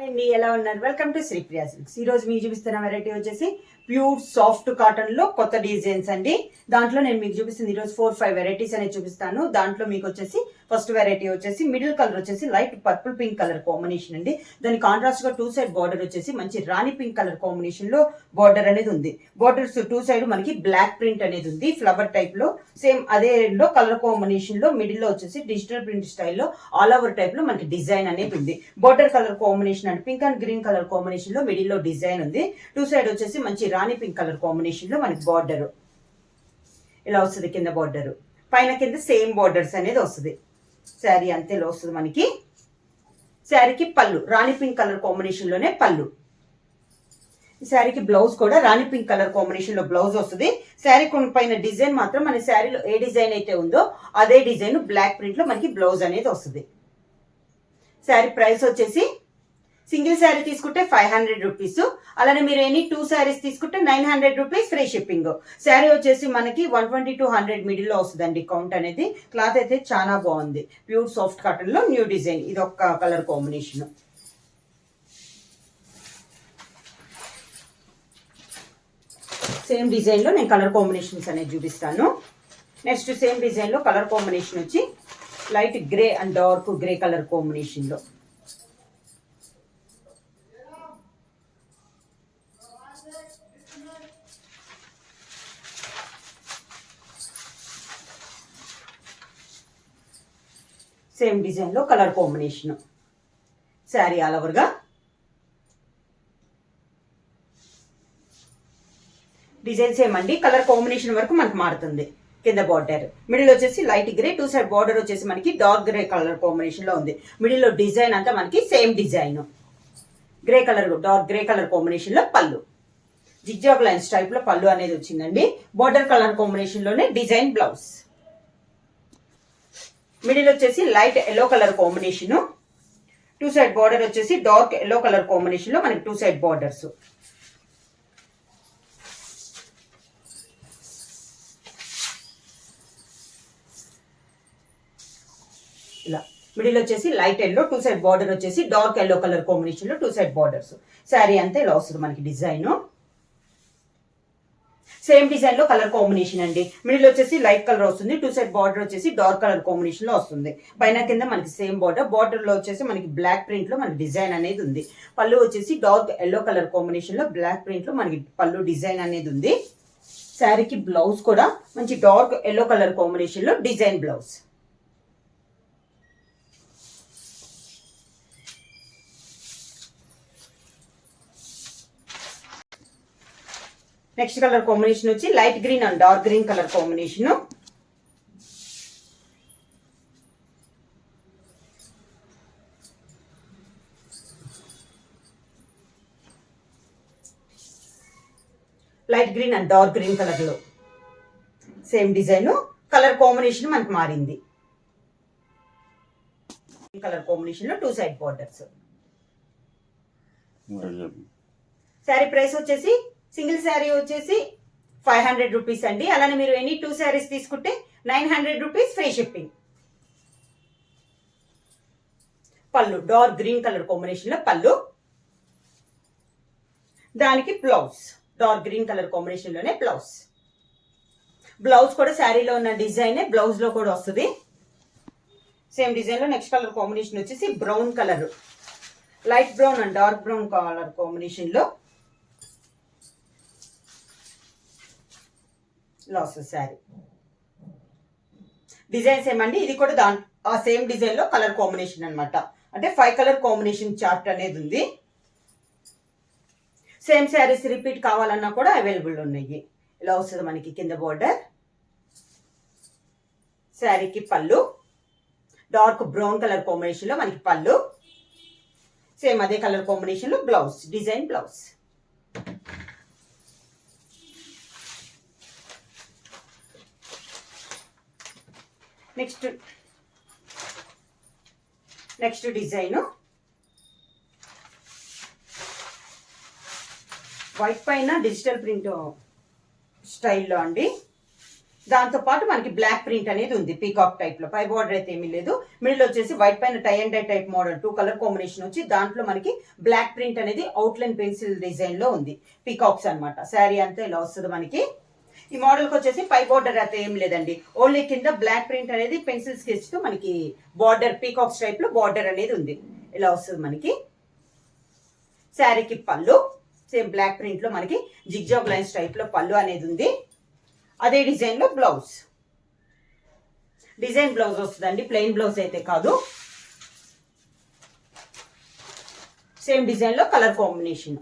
అండి ఎలా ఉన్నారు? Welcome to Sripriya silks. ఈ రోజు మీకు చూపిస్తున్న వెరైటీ వచ్చేసి ప్యూర్ సాఫ్ట్ కాటన్ లో కొత్త డిజైన్స్ అండి. దాంట్లో నేను మీకు చూపిస్తుంది ఈరోజు 4-5 వెరైటీస్ అనేది చూపిస్తాను. దాంట్లో మీకు వచ్చేసి ఫస్ట్ వెరైటీ వచ్చేసి మిడిల్ కలర్ వచ్చేసి light purple pink colour combination అండి. దాని కాంట్రాస్ట్ గా 2 సైడ్ బార్డర్ వచ్చేసి మంచి రాణి పింక్ కలర్ కాంబినేషన్ లో బార్డర్ అనేది ఉంది. బార్డర్స్ 2 సైడ్ మనకి బ్లాక్ ప్రింట్ అనేది ఉంది ఫ్లవర్ టైప్ లో. సేమ్ అదే లో కలర్ కాంబినేషన్ లో మిడిల్ లో వచ్చేసి డిజిటల్ ప్రింట్ స్టైల్లో ఆల్ ఓవర్ టైప్ లో మనకి డిజైన్ అనేది ఉంది. Border colour combination and pink and green colour combination లో మిడిల్ లో డిజైన్ ఉంది. 2 సైడ్ వచ్చేసి మంచి రాణి పింక్ కలర్ కాంబినేషన్ లో మనకి బార్డర్ ఇలా వస్తుంది. కింద బార్డర్ పైన కింద సేమ్ బార్డర్స్ అనేది వస్తుంది. శారీ అంతేలో వస్తుంది మనకి. శారీకి పళ్ళు రాణి పింక్ కలర్ కాంబినేషన్ లోనే పళ్ళు. ఈ శారీకి బ్లౌజ్ కూడా రాణి పింక్ కలర్ కాంబినేషన్ లో బ్లౌజ్ వస్తుంది. శారీ పైన డిజైన్ మాత్రం మన శారీలో ఏ డిజైన్ అయితే ఉందో అదే డిజైన్ బ్లాక్ ప్రింట్ లో మనకి బ్లౌజ్ అనేది వస్తుంది. శారీ ప్రైస్ వచ్చేసి సింగిల్ శారీ తీసుకుంటే 500 రూపీస్, అలానే మీరు ఎనీ 2 శారీస్ తీసుకుంటే 900 రూపీస్ ఫ్రీ షిప్పింగ్. శారీ వచ్చేసి మనకి 120 to 100 మిడిల్ లో వస్తుందండి కౌంట్ అనేది. క్లాత్ అయితే చాలా బాగుంది. ప్యూర్ సాఫ్ట్ కాటన్ లో న్యూ డిజైన్. ఇది ఒక కలర్ కాంబినేషన్. సేమ్ డిజైన్ లో నేను కలర్ కాంబినేషన్స్ అనేది చూపిస్తాను. నెక్స్ట్ సేమ్ డిజైన్ లో కలర్ కాంబినేషన్ వచ్చి light grey and dark grey colour combination లో. సేమ్ డిజైన్ లో colour combination. Sari all over గా డిజైన్ సేమ్ అండి. కలర్ కాంబినేషన్ వరకు మనకు మారుతుంది. కింద బార్డర్ మిడిల్ వచ్చేసి లైట్ గ్రే, 2 సైడ్ బార్డర్ వచ్చేసి మనకి డార్క్ గ్రే కలర్ కాంబినేషన్ లో ఉంది. మిడిల్ లో డిజైన్ అంతా మనకి same design grey colour dark grey colour combination లో పళ్ళు. జిగ్జాగ్ లైన్స్ టైప్ లో పళ్ళు అనేది వచ్చిందండి. బార్డర్ కలర్ కాంబినేషన్ లోనే డిజైన్ బ్లౌజ్. మిడిల్ వచ్చేసి light yellow colour combination. 2 side border వచ్చేసి డార్క్ ఎల్లో కలర్ కాంబినేషన్ లో మనకి 2 సైడ్ బార్డర్స్. ఇలా మిడిల్ వచ్చేసి లైట్ ఎల్లో, 2 సైడ్ బార్డర్ వచ్చేసి డార్క్ ఎల్లో కలర్ కాంబినేషన్ లో 2 సైడ్ బార్డర్స్. శారీ అంతా ఇలా వస్తుంది మనకి డిజైన్. సేమ్ డిజైన్ లో కలర్ కాంబినేషన్ అండి. మిడిల్ వచ్చేసి లైట్ కలర్ వస్తుంది. 2 సైడ్ బార్డర్ వచ్చేసి డార్క్ కలర్ కాంబినేషన్ లో వస్తుంది. పైన కింద మనకి సేమ్ బార్డర్. బార్డర్ లో వచ్చేసి మనకి బ్లాక్ ప్రింట్ లో మనకి డిజైన్ అనేది ఉంది. పళ్ళు వచ్చేసి డార్క్ ఎల్లో కలర్ కాంబినేషన్ లో బ్లాక్ ప్రింట్ లో మనకి పళ్ళు డిజైన్ అనేది ఉంది. శారీకి బ్లౌజ్ కూడా మంచి డార్క్ ఎల్లో కలర్ కాంబినేషన్ లో design blouse. Next colour combination వచ్చి light green and dark green colour combination. Light green and dark green colour లో సేమ్ డిజైన్. కలర్ కాంబినేషన్ మనకు మారింది. కలర్ కాంబినేషన్ లో 2 సైడ్ బార్డర్స్. శారీ ప్రైస్ వచ్చేసి single sari వచ్చేసి 500 rupees అండి. అలానే మీరు ఎనీ 2 శారీస్ తీసుకుంటే 900 రూపీస్ ఫ్రీ షిప్పింగ్. పళ్ళు డార్క్ గ్రీన్ కలర్ కాంబినేషన్ లో పళ్ళు. దానికి blouse dark green colour combination లోనే బ్లౌజ్. బ్లౌజ్ కూడా శారీలో ఉన్న డిజైన్ బ్లౌజ్ లో కూడా వస్తుంది. సేమ్ డిజైన్ లో నెక్స్ట్ కలర్ కాంబినేషన్ వచ్చేసి brown colour, light brown and dark brown colour combination లో లాస్ శారీ. డిజైన్స్ ఏమండి ఇది కూడా ఆ సేమ్ డిజైన్ లో కలర్ కాంబినేషన్ అనమాట. అంటే 5 కలర్ కాంబినేషన్ చార్ట్ అనేది ఉంది. సేమ్ శారీస్ రిపీట్ కావాలన్నా కూడా అవైలబుల్ ఉన్నాయి. ఇలా వస్తుంది మనకి కింద బార్డర్. శారీకి పళ్ళు డార్క్ బ్రౌన్ కలర్ కాంబినేషన్ లో మనకి పళ్ళు. సేమ్ అదే కలర్ కాంబినేషన్ లో blouse design blouse. Next design white పైన డిజిటల్ ప్రింట్ స్టైల్లో అండి. దాంతో పాటు మనకి బ్లాక్ ప్రింట్ అనేది ఉంది పీకాక్ టైప్ లో. పై బార్డర్ అయితే ఏమీ లేదు. మిడిల్ వచ్చేసి వైట్ పైన tie and dye type model 2 colour combination వచ్చి దాంట్లో మనకి బ్లాక్ ప్రింట్ అనేది అవుట్లైన్ పెన్సిల్ డిజైన్ లో ఉంది. పీకాక్స్ అన్నమాట. శారీ అంతా ఇలా వస్తుంది మనకి. ఈ మోడల్ కి వచ్చేసి పై బార్డర్ అయితే ఏం లేదండి. ఓన్లీ కింద బ్లాక్ ప్రింట్ అనేది పెన్సిల్ స్కెచ్ తో మనకి బార్డర్ పీకాక్స్ టైప్ లో బార్డర్ అనేది ఉంది. ఇలా వస్తుంది మనకి. శారీకి పళ్ళు సేమ్ బ్లాక్ ప్రింట్ లో మనకి జిగ్జాగ్ లైన్స్ టైప్ లో పళ్ళు అనేది ఉంది. అదే డిజైన్ లో బ్లౌజ్. డిజైన్ బ్లౌజ్ వస్తుందండి, ప్లెయిన్ బ్లౌజ్ అయితే కాదు. సేమ్ డిజైన్ లో colour combination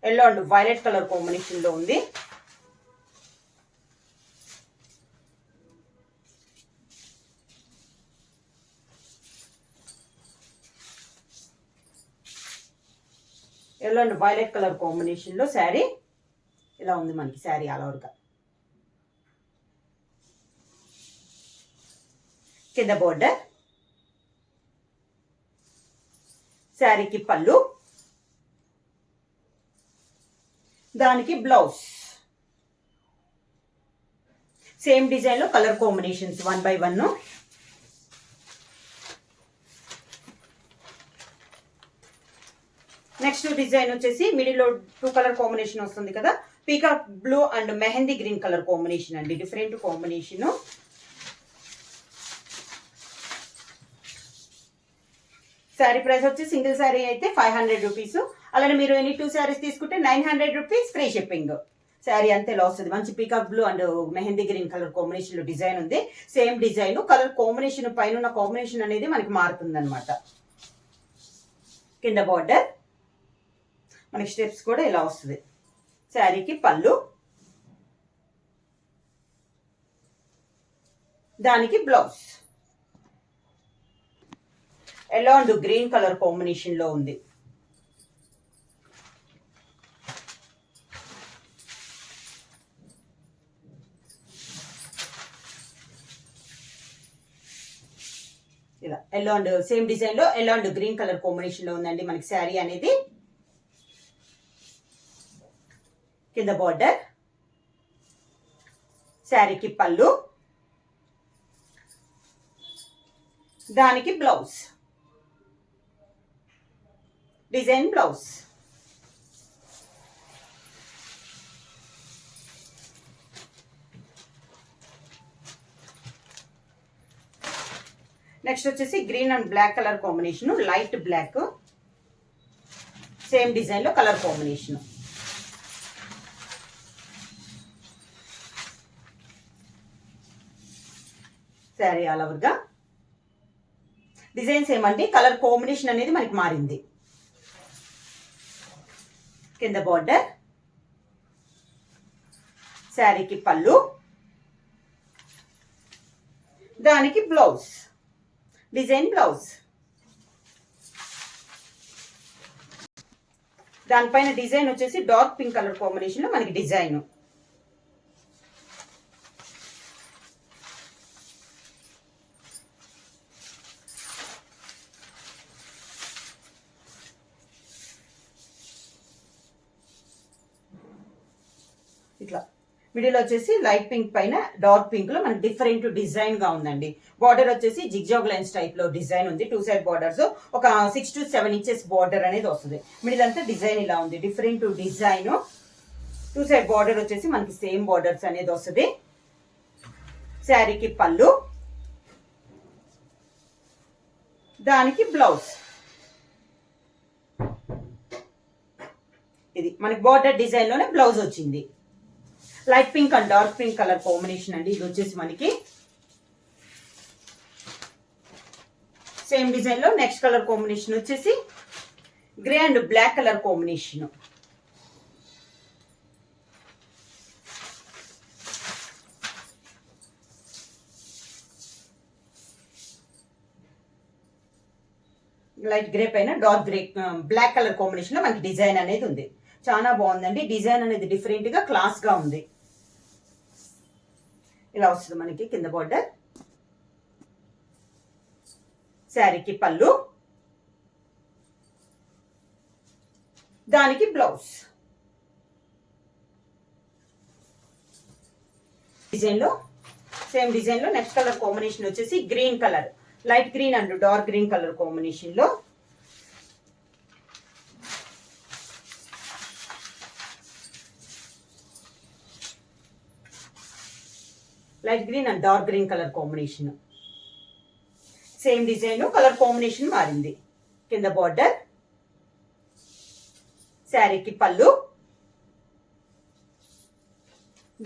yellow and violet colour combination లో ఉంది. Yellow and violet colour combination లో శారీ ఇలా ఉంది మనకి. శారీ ఆల్ ఓవర్గా కింద బోర్డర్, శారీకి పళ్ళు, దానికి బ్లౌజ్. సేమ్ డిజైన్ లో colour combinations 1 by 1. Next design వచ్చేసి మిడిల్ లో 2 కలర్ కాంబినేషన్ వస్తుంది కదా. Peacock blue and mehndi green colour combination అండి. Different combination. శారీ ప్రైస్ వచ్చి సింగిల్ శారీ అయితే 500 రూపీస్. అలానే మీరు ఎనీ 2 శారీస్ తీసుకుంటే 900 రూపీస్ ఫ్రీ షిప్పింగ్. శారీ అంతే ఇలా వస్తుంది. మంచి peacock blue and mehndi green colour combination లో డిజైన్ ఉంది. సేమ్ డిజైన్ కలర్ కాంబినేషన్ పైన ఉన్న కాంబినేషన్ అనేది మనకి మారుతుంది అనమాట. కింద బార్డర్ మనకి స్టెప్స్ కూడా ఇలా వస్తుంది. శారీకి పళ్ళు, దానికి blouse. Yellow and green colour combination లో ఉంది. ఇలా ఎల్లో అండ్ సేమ్ డిజైన్ లో yellow and green colour combination లో ఉందండి మనకి శారీ అనేది. కింద బార్డర్, శారీకి పళ్ళు, దానికి బ్లౌజ్. Design blouse. నెక్స్ట్ వచ్చేసి green and black colour combination, light black. Same design లో కలర్ కాంబినేషన్. శారీ ఆల్ ఓవర్గా డిజైన్స్ ఏమండి కలర్ కాంబినేషన్ అనేది మనకి మారింది. కింద బార్డర్, శారీకి పళ్ళు, దానికి బ్లౌజ్. Design blouse. దానిపైన డిజైన్ వచ్చేసి డార్క్ పింక్ కలర్ కాంబినేషన్ లో మనకి డిజైన్. ఇట్లా మిడిల్ వచ్చేసి లైట్ పింక్ పైన డార్క్ పింక్ లో మనకి డిఫరెంట్ డిజైన్ గా ఉందండి. బార్డర్ వచ్చేసి జిగ్జాగ్ లైన్స్ టైప్ లో డిజైన్ ఉంది. 2 సైడ్ బార్డర్స్ ఒక 6 to 7 ఇంచెస్ బార్డర్ అనేది వస్తుంది. మిడిల్ అంతా డిజైన్ ఇలా ఉంది. Different design. 2 సైడ్ బార్డర్ వచ్చేసి మనకి సేమ్ బార్డర్స్ అనేది వస్తుంది. శారీకి పళ్ళు, దానికి బ్లౌజ్. ఇది మనకి బార్డర్ డిజైన్ లోనే బ్లౌజ్ వచ్చింది. Light pink and dark pink colour combination అండి. ఇది వచ్చేసి మనకి సేమ్ డిజైన్ లో నెక్స్ట్ కలర్ కాంబినేషన్ వచ్చేసి grey and black colour combination. Light grey పైన dark grey black colour combination లో మనకి డిజైన్ అనేది ఉంది. చాలా బాగుందండి. డిజైన్ అనేది డిఫరెంట్ గా క్లాస్ గా ఉంది. ఇలా వస్తుంది మనకి కింద బార్డర్, శారీకి పళ్ళు, దానికి బ్లౌజ్. డిజైన్లో సేమ్ డిజైన్లో నెక్స్ట్ కలర్ కాంబినేషన్ వచ్చేసి green colour, light green and dark green colour కాంబినేషన్లో light green and dark green colour combination. Same design colour combination మారింది. కింద బార్డర్, శారీకి పళ్ళు,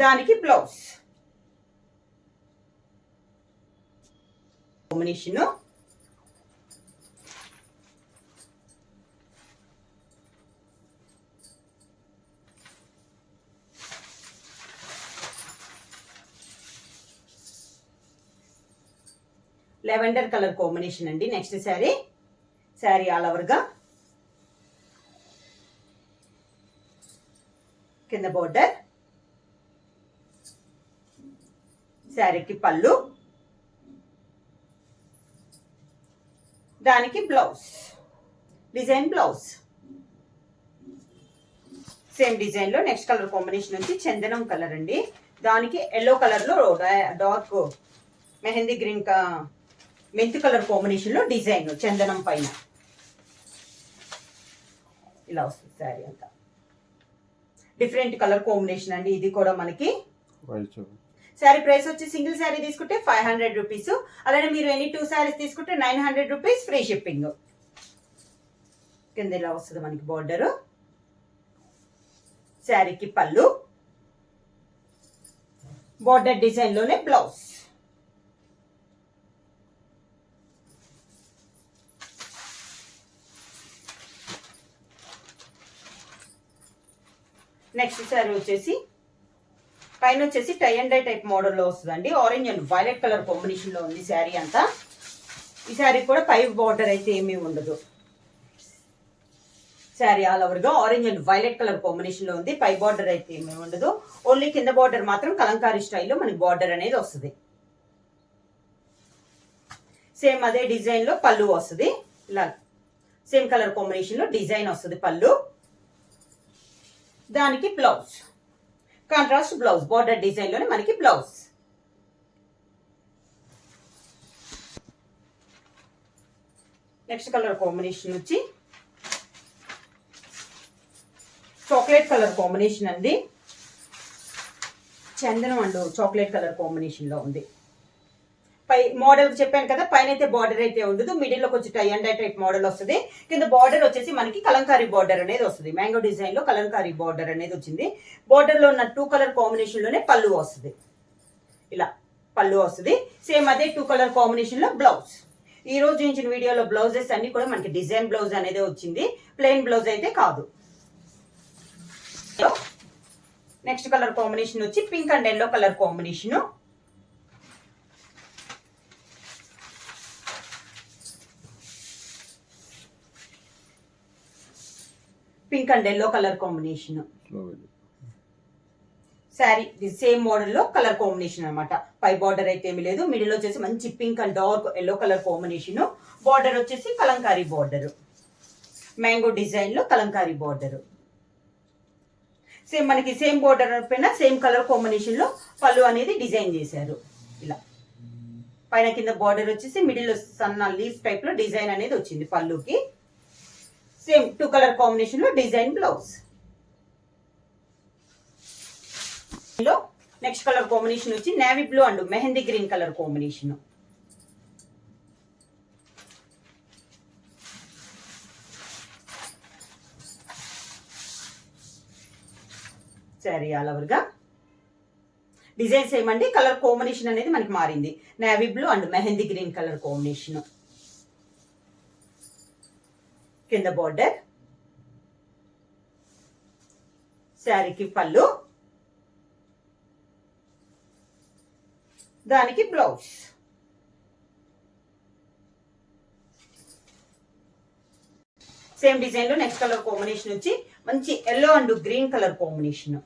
దానికి blouse combination. Lavender colour combination అండి. నెక్స్ట్ శారీ ఆల్ ఓవర్గా కింద బోర్డర్, శారీకి పళ్ళు, దానికి blouse, design blouse. Same design లో నెక్స్ట్ కలర్ కాంబినేషన్ వచ్చి చందనం కలర్ అండి. దానికి ఎల్లో కలర్ లో dark mehndi green mint colour combination లో డిజైన్ చందనం పైన ఇలా వస్తుంది. శారీ అంతా డిఫరెంట్ కలర్ కాంబినేషన్ అండి. ఇది కూడా మనకి శారీ ప్రైస్ వచ్చి సింగిల్ శారీ తీసుకుంటే 500 రూపీస్. అలానే మీరు ఎనీ 2 శారీస్ తీసుకుంటే 900 రూపీస్ ఫ్రీ షిప్పింగ్. కింద ఇలా వస్తుంది మనకి బార్డర్, శారీకి పళ్ళు, బార్డర్ డిజైన్ లోనే బ్లౌజ్. నెక్స్ట్ శారీ వచ్చేసి పైన వచ్చేసి టై అండ్ డై టైప్ మోడల్లో వస్తుందండి. Orange and violet colour combination లో ఉంది శారీ అంతా. ఈ శారీ కూడా పై బార్డర్ అయితే ఏమీ ఉండదు. శారీ ఆల్ ఓవర్ గా orange and violet colour combination లో ఉంది. పై బార్డర్ అయితే ఏమీ ఉండదు. ఓన్లీ కింద బార్డర్ మాత్రం కలంకారీ స్టైల్లో మనకి బార్డర్ అనేది వస్తుంది. సేమ్ అదే డిజైన్ లో పళ్ళు వస్తుంది. ఇలా సేమ్ కలర్ కాంబినేషన్ లో డిజైన్ వస్తుంది పళ్ళు, దానికి blouse contrast blouse. Border design లోనే మనకి బ్లౌజ్. నెక్స్ట్ కలర్ కాంబినేషన్ వచ్చి చాక్లెట్ కలర్ కాంబినేషన్ అండి. చందనం అండ్ చాక్లెట్ కలర్ కాంబినేషన్ లో ఉంది. పై మోడల్ చెప్పాను కదా, పైన అయితే బార్డర్ అయితే ఉండదు. మిడిల్ లో కొంచెం tie and dye type model వస్తుంది. కింద బార్డర్ వచ్చేసి మనకి కలంకారీ బార్డర్ అనేది వస్తుంది. మ్యాంగో డిజైన్ లో కలంకారీ బార్డర్ అనేది వచ్చింది. బార్డర్ లో ఉన్న 2 కలర్ కాంబినేషన్ లోనే పళ్ళు వస్తుంది. ఇలా పళ్ళు వస్తుంది. సేమ్ అదే 2 కలర్ కాంబినేషన్ లో బ్లౌజ్. ఈ రోజు చూపించిన వీడియోలో బ్లౌజెస్ అన్ని కూడా మనకి డిజైన్ బ్లౌజ్ అనేది వచ్చింది. ప్లెయిన్ బ్లౌజ్ అయితే కాదు. నెక్స్ట్ కలర్ కాంబినేషన్ వచ్చి pink and yellow colour combination. Pink and yellow colour combination. Sari same model లో కలర్ కాంబినేషన్ అనమాట. పై బార్డర్ అయితే ఏమీ లేదు. మిడిల్ వచ్చేసి మంచి pink and dark yellow colour combination. Border వచ్చేసి కలంకారీ బార్డర్, మ్యాంగో డిజైన్ లో కలంకారీ బార్డర్. సేమ్ మనకి సేమ్ బార్డర్ పైన సేమ్ కలర్ కాంబినేషన్ లో పళ్ళు అనేది డిజైన్ చేశారు. ఇలా పైన కింద బార్డర్ వచ్చేసి మిడిల్ సన్న లీఫ్ టైప్ లో డిజైన్ అనేది వచ్చింది పళ్ళుకి. సేమ్ 2 కలర్ కాంబినేషన్ లో design blouse. Next colour combination వచ్చి navy blue and mehndi green colour combination. Sari all over గా డిజైన్స్ ఏమండి, కలర్ కాంబినేషన్ అనేది మనకి మారింది. Navy blue and mehndi green colour combination. కింద బార్డర్, శారీకి పళ్ళు, దానికి బ్లౌజ్. సేమ్ డిజైన్ లో నెక్స్ట్ కలర్ కాంబినేషన్ వచ్చి మంచి yellow and green colour combination.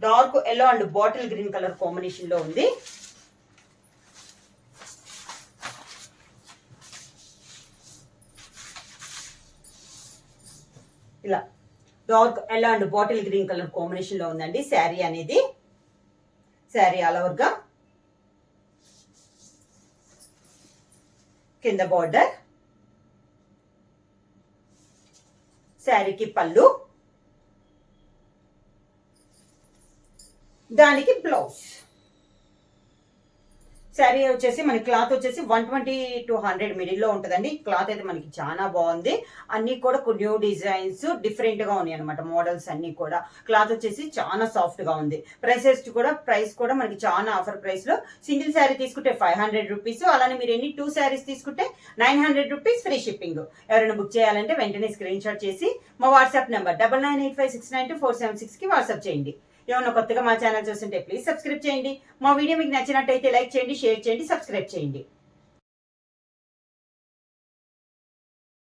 Dark yellow and bottle green colour combination లో ఉంది. ఇలా dark yellow and bottle green colour combination లో ఉందండి శారీ అనేది. శారీ ఆల్ ఓవర్ గా, కింద బార్డర్, శారీకి పళ్ళు, దానికి బ్లౌజ్. శారీ వచ్చేసి మన క్లాత్ వచ్చేసి 120 to 100 మిడిల్లో ఉంటుందండి. క్లాత్ అయితే మనకి చాలా బాగుంది. అన్ని కూడా న్యూ డిజైన్స్ డిఫరెంట్ గా ఉన్నాయి అనమాట. మోడల్స్ అన్ని కూడా. క్లాత్ వచ్చేసి చాలా సాఫ్ట్ గా ఉంది. ప్రైస్ కూడా మనకి చాలా ఆఫర్ ప్రైస్ లో. సింగిల్ శారీ తీసుకుంటే 500 రూపీస్, అలానే మీరు ఎన్ని 2 శారీస్ తీసుకుంటే 900 రూపీస్ ఫ్రీ షిప్పింగ్. ఎవరైనా బుక్ చేయాలంటే వెంటనే స్క్రీన్ షాట్ చేసి మా వాట్సాప్ నెంబర్ 9985692476 కి వాట్సాప్ చేయండి. ఏమన్నా కొత్తగా మా ఛానల్ చూస్తుంటే ప్లీజ్ సబ్స్క్రైబ్ చేయండి. మా వీడియో మీకు నచ్చినట్టయితే లైక్ చేయండి, షేర్ చేయండి, సబ్స్క్రైబ్ చేయండి.